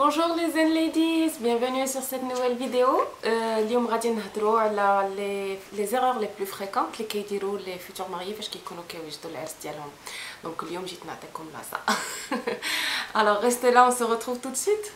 Bonjour les Zen Ladies, bienvenue sur cette nouvelle vidéo. اليوم غادي نهضروا على les erreurs les plus fréquentes اللي كيديروا les futurs mariés فاش كيكونوا كيوجدوا العرس ديالهم. دونك اليوم جيت نعطيكم لاصا. Alors restez là, on se retrouve tout de suite.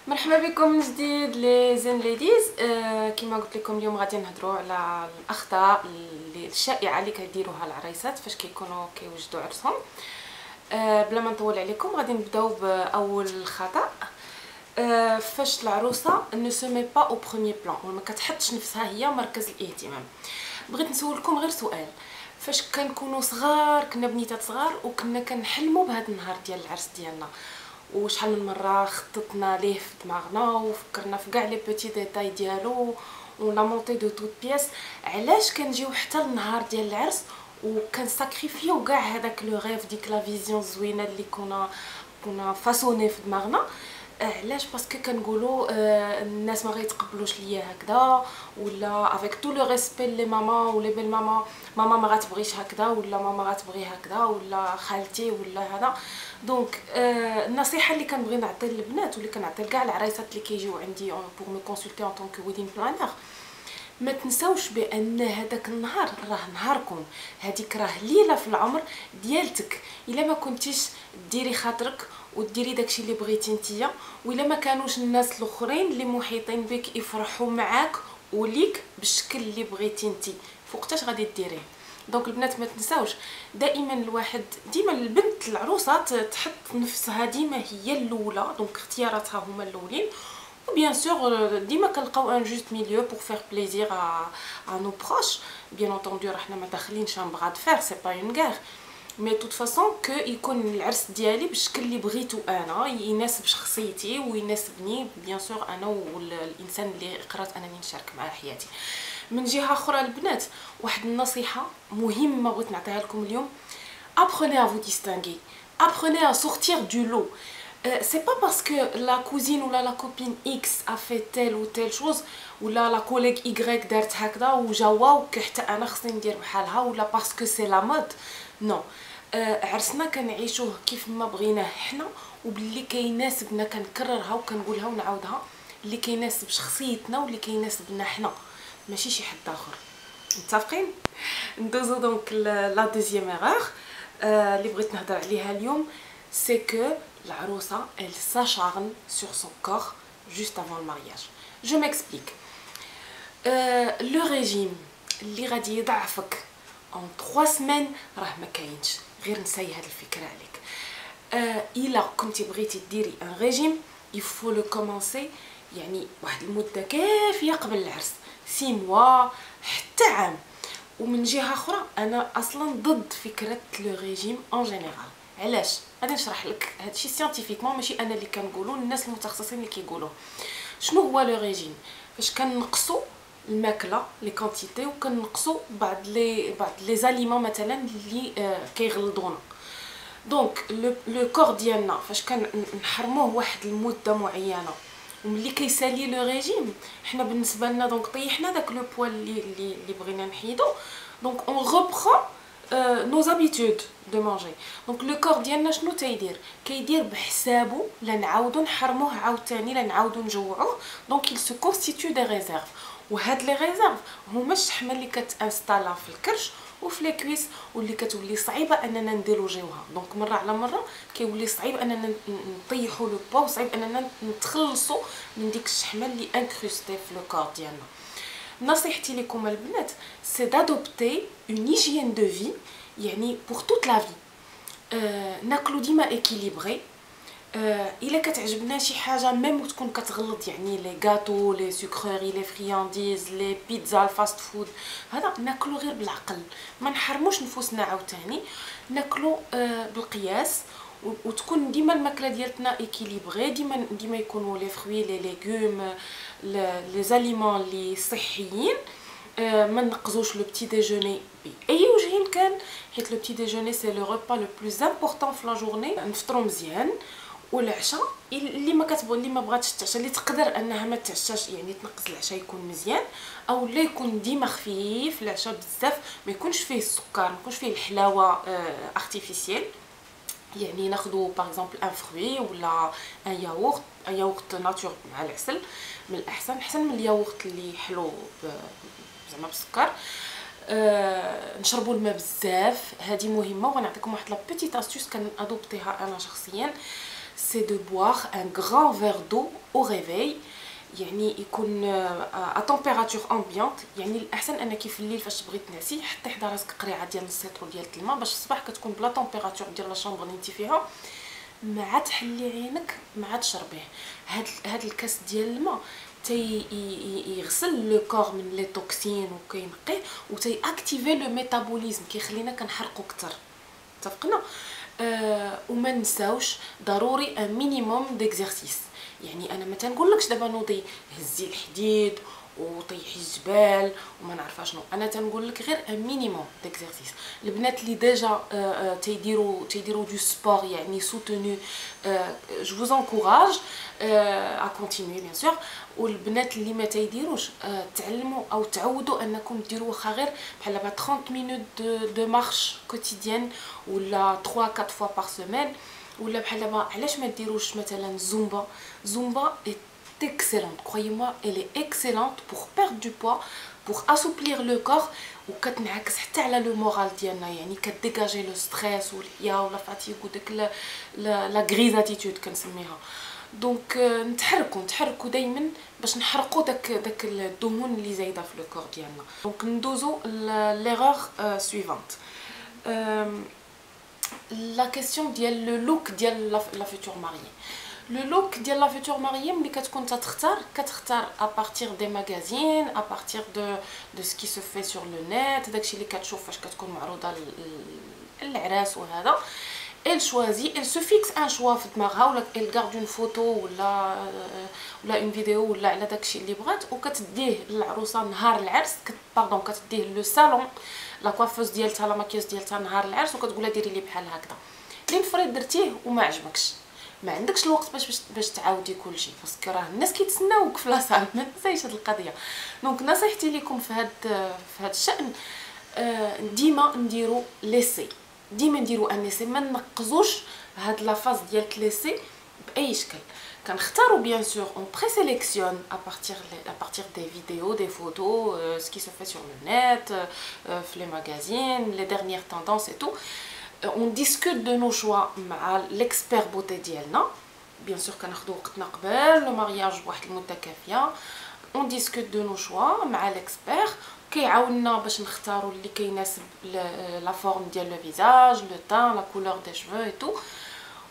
مرحبا بكم من جديد لي زين ليديز. كما قلت لكم اليوم غادي نهضروا على الاخطاء الشائعه اللي كيديروها العرايسات فاش كيكونوا كيوجدوا عرسهم. بلا ما نطول عليكم غادي نبداو باول خطا. فاش العروسه ne se met pas au premier plan وما كتحطش نفسها هي مركز الاهتمام. بغيت نسولكم غير سؤال، فاش كنكونوا صغار كنا بنيتات صغار وكنا كنحلموا بهذا النهار ديال العرس ديالنا، وشحال من مره خططنا ليه في دماغنا وفكرنا في كاع لي بوتي ديتاي ديالو ولا مونتي دو توت بياس. علاش كنجيو حتى النهار ديال العرس وكنساكريفيو كاع هذاك لو غيف ديك لا فيزيون زوينه اللي كنا فاسوني في دماغنا؟ علاش؟ باسكو كنقولوا الناس ما غيتقبلوش ليا هكذا، ولا افيك تو لو ريسبي لي ماما ولي بيل ماما ما غتبغيش هكذا، ولا ماما غتبغي هكذا، ولا خالتي ولا هذا. دونك النصيحه اللي كنبغي نعطي للبنات واللي كنعطي لكاع العرايسات اللي كيجيو عندي بور مي كونسلتي ان طونك ويدين بلانر، ما تنساوش بان هذاك النهار راه نهاركم، هذيك راه ليله في العمر ديالتك. الا ما كنتيش ديري خاطرك وديري داكشي اللي بغيتي نتيا، ولا ما كانوش الناس الاخرين اللي محيطين بك يفرحوا معاك وليك بالشكل اللي بغيتي نتي، فوقتاش غادي ديريه؟ دونك البنات ما تنساوش دائما الواحد ديما البنت العروسه تحط نفسها ديما هي الاولى، دونك اختياراتها هما الاولين. Bien sûr, ديما كنلقاو un juste milieu pour faire plaisir à nos proches. Bien entendu راحنا ما داخلينش ان بغا دفير، سي با اون غير، مي توت فاصون كو يكون العرس ديالي بالشكل اللي بغيتو انا، يناسب شخصيتي ويناسبني بيان سور انا والانسان اللي قررت انني نشارك معاه حياتي. من جهه اخرى البنات، واحد النصيحه مهمه بغيت نعطيها لكم اليوم: apprenez à vous distinguer, apprenez à sortir du lot. C'est pas parce que la cousine ou la copine X a fait telle ou telle chose ou la collègue Y دارت هكذا وجاوا حتى انا خصني ندير بحالها، ولا باسكو سي لا مود. نو، عرسنا كنعيشوه كيف ما بغيناه حنا، وباللي كيناسبنا كنكررها وكنقولها ونعاودها، اللي كيناسب شخصيتنا واللي كيناسبنا حنا، ماشي شي حد اخر. متفقين؟ ندوزو دونك لا دوزيام ايرور اللي بغيت نهضر عليها اليوم، سي كو العروسه elle s'acharne sur son corps juste avant le mariage. Je m'explique. Le régime اللي غادي يضعفك en 3 semaines راه ما كاينش، غير نساي هاد الفكره عليك. الا كنتي بغيتي ديري ان ريجيم il faut le commencer يعني واحد المده كافيه قبل العرس، 6 موا حتى عام. ومن جهه اخرى انا اصلا ضد فكره لو ريجيم ان جينيرال. علاش؟ غادي نشرح لك هادشي سيانتيفيكمون، ماشي انا اللي كنقولو، الناس المتخصصين اللي كيقولوه. شنو هو لو ريجيم؟ فاش كنقصوا الماكله لي كونتيتي وكنقصوا بعض لي زاليمون مثلا اللي كيغلظونا. دونك لو كور ديالنا فاش كنحرموه واحد المده معينه وملي كيسالي لو ريجيم، حنا بالنسبه لنا دونك طيحنا داك لو بوال اللي بغينا نحيدو، دونك اون ريبرون nos habitudes de manger. Donc le corps ديالنا شنو كيدير بحسابه لا نعاودو نحرموه عاوتاني، لا نعاودو نجوعوه. دونك il se constitue des réserves، وهاد لي ريزيرف هما الشحمه اللي كتانستالا في الكرش وفي لي كويس، واللي كتولي صعيبه اننا نديلوجيوها. دونك مره على مره كيولي صعيب اننا نطيحوا لو بوا، وصعيب اننا نتخلصوا من ديك الشحمه اللي انكروستي في لو كور ديالنا. نصيحتي لكم البنات سي دادوبتي اون هيجين دو في، يعني بور توت لا في. ناكلو ديما ايكيليبري. الا كتعجبنا شي حاجه ميم تكون كتغلط، يعني لي غاتو، لي سكروري، لي فريانديز، لي بيتزا، الفاست فود، هذا ناكلو غير بالعقل، ما نحرموش نفوسنا عاوتاني، ناكلو بالقياس، وتكون ديما الماكله ديالتنا ايكيليبري، ديما يكونوا لي فروي، لي ليغوم، لي زاليمون لي صحيين. ما نقزوش لو بتي ديجوني باي وجه كان، حيت لو بتي ديجوني سي لو ريبا لو بلوز امبورطون في لا جورني. نفطروا مزيان، والعشاء اللي ما كتبغي، اللي ما بغاتش تعشى، اللي تقدر انها ما تعشاش، يعني تنقص العشاء يكون مزيان، او لا يكون ديما خفيف العشاء بزاف، ما يكونش فيه السكر، ما يكونش فيه الحلاوه ارتيفيسيال. يعني ناخذوا باغ اكزومبل ان فروي ولا ان ياغورت ناتور مع العسل من الاحسن، احسن من الياغورت اللي حلو زعما بالسكر. نشربوا الماء بزاف، هذه مهمه. وغنعطيكم واحد لا بيتيت استوس كان ادوبتيها انا شخصيا، سي دو بوار ان غران فير دو او ريفي، يعني يكون ا تمبيراتور امبيانت. يعني الاحسن انك في الليل فاش تبغي تنعسي حتى حدا راسك قريعه ديال نص لتر ديال الماء، باش الصباح كتكون بلا تمبيراتور ديال لا شامبر اللي انت فيها، مع تحلي عينك مع تشربيه. هاد الكاس ديال الماء يغسل لو كور من لي توكسين وكينقيه وتي اكتيفي لو ميتابوليزم، كيخلينا كنحرقوا اكثر. اتفقنا؟ وما نساوش ضروري ان مينيموم ديكزيرسيس. يعني انا ما تنقولكش دابا نوضي هزي الحديد وطيحي الجبال وما نعرفها شنو، انا تنقول لك غير ان مينيموم ديكزيرسيس. البنات اللي ديجا تيديروا دو سبور يعني سوتونو، جو فوز انكوراج ا كونتينيي بيان سور. والبنات اللي ما تيديروش تعلموا او تعودوا انكم ديروا واخا غير بحال دابا 30 مينوت دو مارش كوتيديان ولا 3 4 فوا بار سيمين. ولا بحال دابا علاش ما ديروش مثلا زومبا excellente, croyez-moi, elle est excellente pour perdre du poids, pour assouplir le corps وكتنعكس حتى على لو مورال ديالنا، يعني كديجاجي لو ستريس واليا ولا فاتيغ وداك لا غريز اتيتود كنسميها. دونك نتحركوا دائما باش نحرقوا داك الدهون اللي زايده في لو كور ديالنا. دونك ندوزو ليغور سويفونت، لا كيسيون ديال لو لوك ديال لا فيتور ماريي. لو لوك ديال لا فيتور ماريي ملي كتكون كتختار ا بارتير دي ماغازين، ا بارتير دو سكي سو في سور لو نت، داكشي اللي كتشوف فاش كتكون معروضه العراس وهذا. elle choisit, elle se fixe un choix في دماغها، ولا elle garde une photo ولا une vidéo ولا على داكشي اللي بغات، وكتديه للعروسه نهار العرس. باردون كتديه لو صالون لا كوافوز ديالتها لا ماكيوز ديالتها نهار العرس، وكتقولها ديري لي بحال هكذا. لين فريد درتيه وما عجبكش، ما عندكش الوقت باش تعاودي كلشي، باسكو راه الناس كيتسناوك في لاصال. ما تنسايش هاد القضيه. دونك نصيحتي لكم في هاد الشان، ديما نديرو ليسي، ديما نديرو ان ليسي، ما نقزوش هاد لا فاز ديال ليسي باي شكل. كنختاروا بيان سور اون بري سيليكسيون ا بارتير دي فيديو دي فوتو سكي سو في سور لو نت في لي ماغازين لي ديرنيير توندونس اي تو. on discute de nos choix مع l'expert beauté ديالنا. bien sûr كناخذوا وقتنا قبل لو مارياج بواحد المده كافيه. on discute de nos choix مع l'expert، كيعاوننا باش نختاروا اللي كيناسب لا فورم ديال لو فيزاج، لو تان، لا كولور دي شفو اي تو.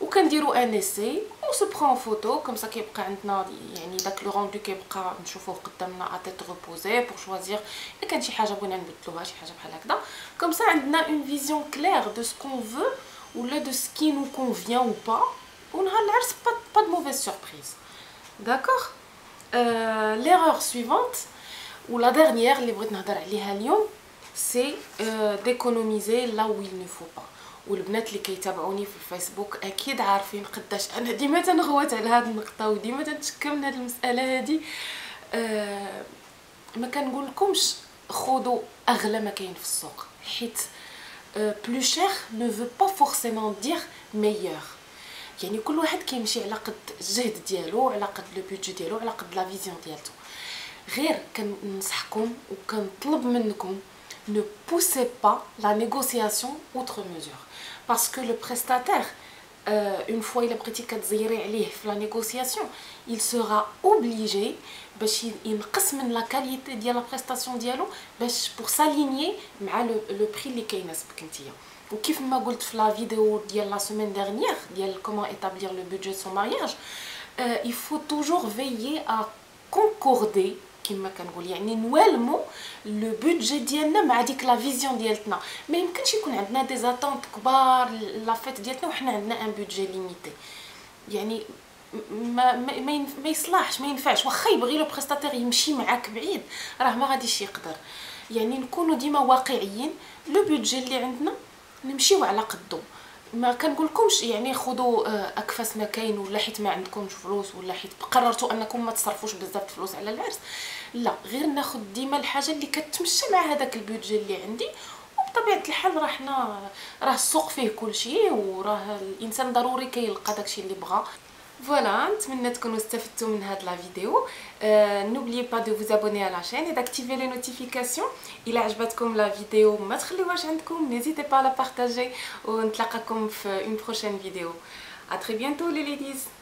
وكنديروا ان اسي او سو برون فوتو كوم سا، كيبقى عندنا يعني داك لو روندو كيبقى نشوفوه قدامنا ا تيت ريبوزي بور شوازير الا كان شي حاجه بغينا نبدلوها، شي حاجه بحال هكذا. كوم سا عندنا اون فيزيون كلير دو سكون فو ولا دو سكي نو كونفيان او با، ونهار العرس با دو موفيز سوربريز. داكوغ. ليرور سويفونت ولا ديرنيير اللي بغيت نهضر عليها اليوم، سي ديكونوميزي لا ويل نو فو با. والبنات اللي كيتابعوني في الفيسبوك اكيد عارفين قداش انا ديما تنغوت على هذه النقطه وديما تنشكى من هذه المساله هذه. ما كنقول لكمش خذوا اغلى ما كاين في السوق، حيت بلو شير نو فو با فورسيمون دير ميور. يعني كل واحد كيمشي على قد الجهد ديالو، على قد لو بودجي ديالو، على قد لا فيزيون ديالته. غير كنصحكم وكنطلب منكم ne poussez pas la négociation outre mesure, parce que le prestataire, une fois il a pratiqué la négociation, il sera obligé باش ينقص من la qualité ديال la prestation ديالو باش pour s'aligner مع le prix اللي كيناسبك نتيا. وكيف ما قلت في لا فيديو ديال لا سيمين ديرنيير ديال comment établir le budget de son mariage, il faut toujours veiller à concorder كما كنقول، يعني نوالمو لو بودجي ديالنا مع ديك لا فيزيون ديالتنا. ما يمكنش يكون عندنا دي زاتونت كبار لا فيت ديالتنا وحنا عندنا ان بودجي ليميتي. يعني ما يصلحش، ما ينفعش. واخا يبغي لو بريستاتير يمشي معاك بعيد راه ما غاديش يقدر. يعني نكونوا ديما واقعيين، لو بودجي اللي عندنا نمشيو على قدو. ما كنقولكمش يعني خذوا اكفاس ما كاين ولا حيت ما عندكمش فلوس ولا حيت قررتوا انكم ما تصرفوش بزاف الفلوس على العرس. لا، غير ناخذ ديما الحاجه اللي كتمشى مع هذاك البودجي اللي عندي، بطبيعه الحال راه حنا راه السوق فيه كلشي وراه الانسان ضروري كيلقى داكشي اللي بغا. فوالا نتمنى تكونوا استفدتوا من هاد لا فيديو. n'oubliez pas de vous abonner à la chaîne et d'activer les notifications. إلا عجبتكم لا فيديو ما تخليوهاش عندكم، n'hésitez pas à la partager ونتلاقاكم في une prochaine vidéo. À très bientôt les ladies.